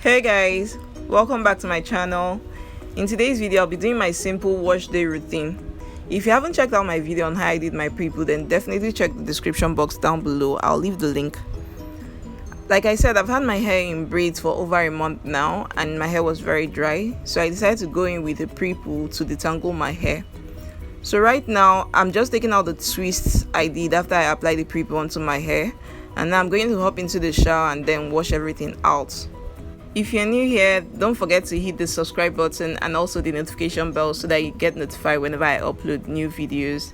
Hey guys, welcome back to my channel. In today's video I'll be doing my simple wash day routine. If you haven't checked out my video on how I did my pre-poo, then definitely check the description box down below. I'll leave the link. Like I said, I've had my hair in braids for over a month now and my hair was very dry, so I decided to go in with a pre-poo to detangle my hair. So right now I'm just taking out the twists I did after I applied the pre-poo onto my hair, and now I'm going to hop into the shower and then wash everything out. If you're new here, don't forget to hit the subscribe button and also the notification bell so that you get notified whenever I upload new videos.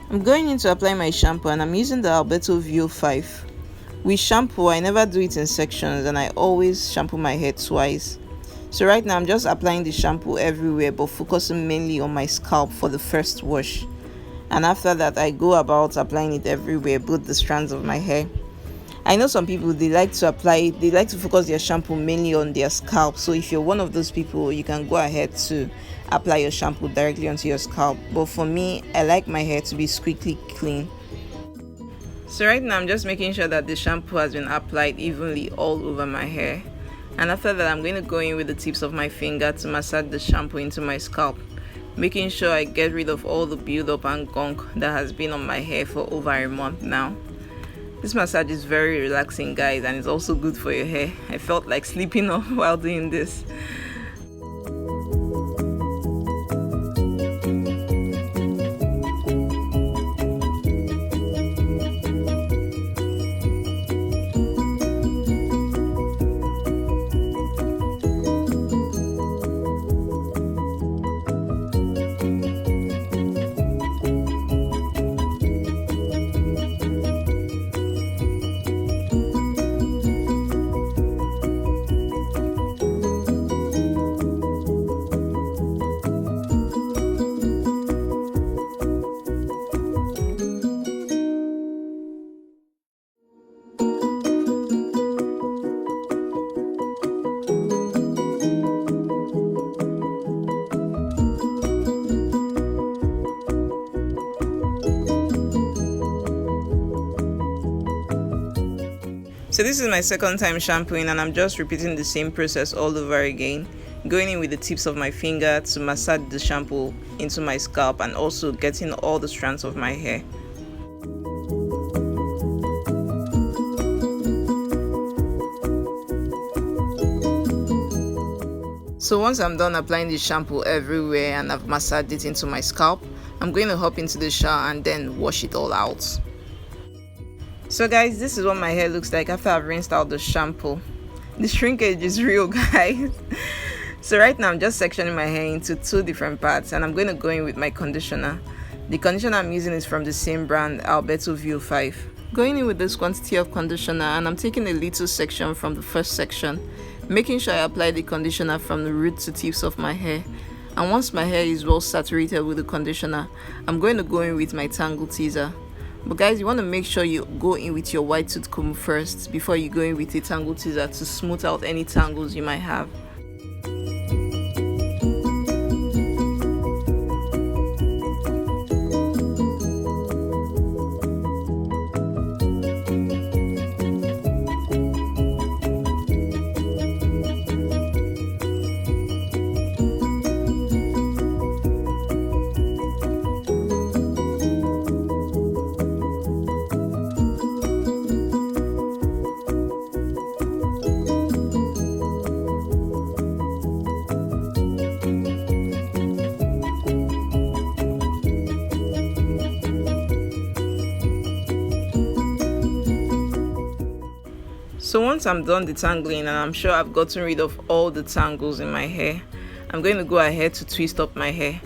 I'm going in to apply my shampoo and I'm using the Alberto VO5. With shampoo, I never do it in sections and I always shampoo my hair twice. So right now I'm just applying the shampoo everywhere but focusing mainly on my scalp for the first wash. And after that I go about applying it everywhere, both the strands of my hair. I know some people they like to focus their shampoo mainly on their scalp. So if you're one of those people, you can go ahead to apply your shampoo directly onto your scalp. But for me, I like my hair to be squeaky clean. So right now I'm just making sure that the shampoo has been applied evenly all over my hair, and after that I'm going to go in with the tips of my finger to massage the shampoo into my scalp, making sure I get rid of all the build-up and gunk that has been on my hair for over a month now. This massage is very relaxing, guys, and it's also good for your hair. I felt like sleeping off while doing this. So this is my second time shampooing and I'm just repeating the same process all over again, going in with the tips of my finger to massage the shampoo into my scalp and also getting all the strands of my hair. So once I'm done applying the shampoo everywhere and I've massaged it into my scalp, I'm going to hop into the shower and then wash it all out. So guys, this is what my hair looks like after I've rinsed out the shampoo. The shrinkage is real, guys. So right now I'm just sectioning my hair into two different parts and I'm going to go in with my conditioner. The conditioner I'm using is from the same brand, Alberto VO5. Going in with this quantity of conditioner and I'm taking a little section from the first section, making sure I apply the conditioner from the root to tips of my hair. And once my hair is well saturated with the conditioner, I'm going to go in with my tangle teaser. But guys, you want to make sure you go in with your white tooth comb first before you go in with a tangle teaser to smooth out any tangles you might have. So once I'm done detangling and I'm sure I've gotten rid of all the tangles in my hair, I'm going to go ahead to twist up my hair.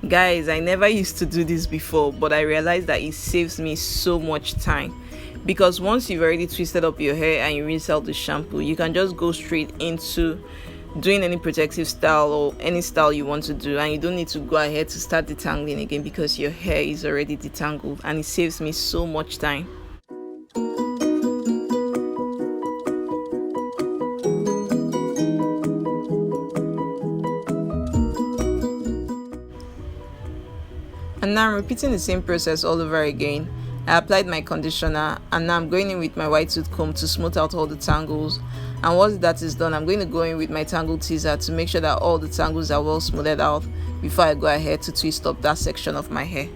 Guys, I never used to do this before, but I realized that it saves me so much time. Because once you've already twisted up your hair and you rinse out the shampoo, you can just go straight into doing any protective style or any style you want to do, and you don't need to go ahead to start detangling again because your hair is already detangled, and it saves me so much time. And now I'm repeating the same process all over again. I applied my conditioner and now I'm going in with my white tooth comb to smooth out all the tangles. And once that is done, I'm going to go in with my tangle teaser to make sure that all the tangles are well smoothed out before I go ahead to twist up that section of my hair.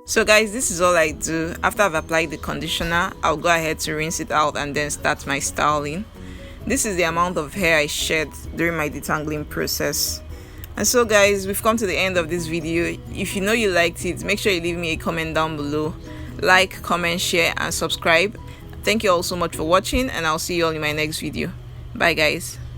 So guys, this is all I do. After I've applied the conditioner, I'll go ahead to rinse it out and then start my styling. This is the amount of hair I shed during my detangling process. And so guys, we've come to the end of this video. If you know you liked it, make sure you leave me a comment down below. Like, comment, share and subscribe. Thank you all so much for watching, and I'll see you all in my next video. Bye guys.